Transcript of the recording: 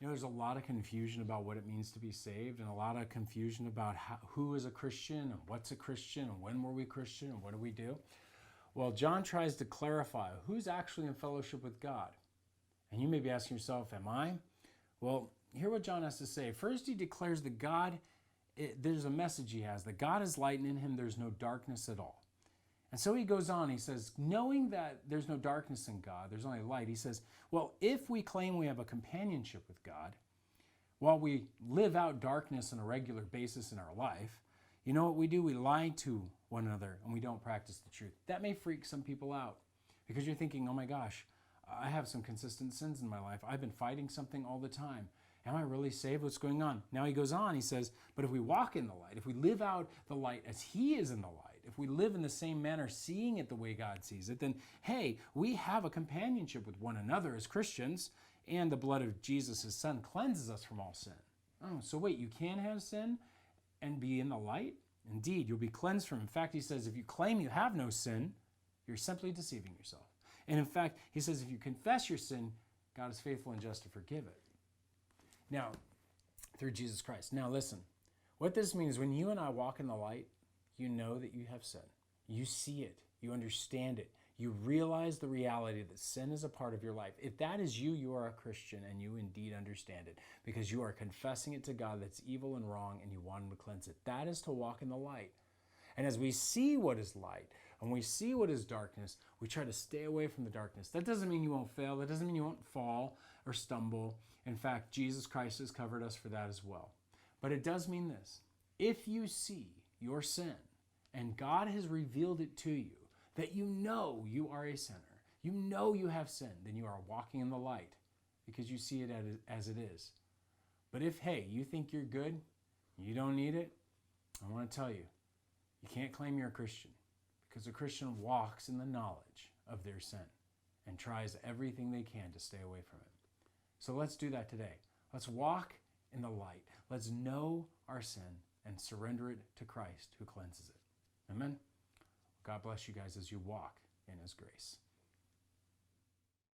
There's a lot of confusion about what it means to be saved, and a lot of confusion about who is a Christian and what's a Christian and when were we Christian and what do we do. Well, John tries to clarify who's actually in fellowship with God. And you may be asking yourself, am I? Well, hear what John has to say. First, he declares that God, there's a message he has, that God is light and in him there's no darkness at all. And so he goes on, he says, knowing that there's no darkness in God, there's only light, he says, well, if we claim we have a companionship with God, while we live out darkness on a regular basis in our life, you know what we do? We lie to one another and we don't practice the truth. That may freak some people out because you're thinking, oh my gosh, I have some consistent sins in my life. I've been fighting something all the time. Am I really saved? What's going on? Now he goes on, he says, but if we walk in the light, if we live out the light as he is in the light, if we live in the same manner, seeing it the way God sees it, then hey, we have a companionship with one another as Christians, and the blood of Jesus, his son, cleanses us from all sin. Oh, so wait, you can have sin and be in the light? Indeed, you'll be cleansed from it. In fact, he says, if you claim you have no sin, you're simply deceiving yourself. And in fact, he says, if you confess your sin, God is faithful and just to forgive it. Now, through Jesus Christ. Now listen, what this means, when you and I walk in the light, you know that you have sin. You see it. You understand it. You realize the reality that sin is a part of your life. If that is you, you are a Christian and you indeed understand it because you are confessing it to God that's evil and wrong and you want him to cleanse it. That is to walk in the light. And as we see what is light and we see what is darkness, we try to stay away from the darkness. That doesn't mean you won't fail. That doesn't mean you won't fall or stumble. In fact, Jesus Christ has covered us for that as well. But it does mean this. If you see your sin and God has revealed it to you, that you know you are a sinner, you know you have sinned, then you are walking in the light because you see it as it is. But if, hey, you think you're good, you don't need it, I want to tell you, you can't claim you're a Christian because a Christian walks in the knowledge of their sin and tries everything they can to stay away from it. So let's do that today. Let's walk in the light. Let's know our sin and surrender it to Christ who cleanses it. Amen? God bless you guys as you walk in his grace.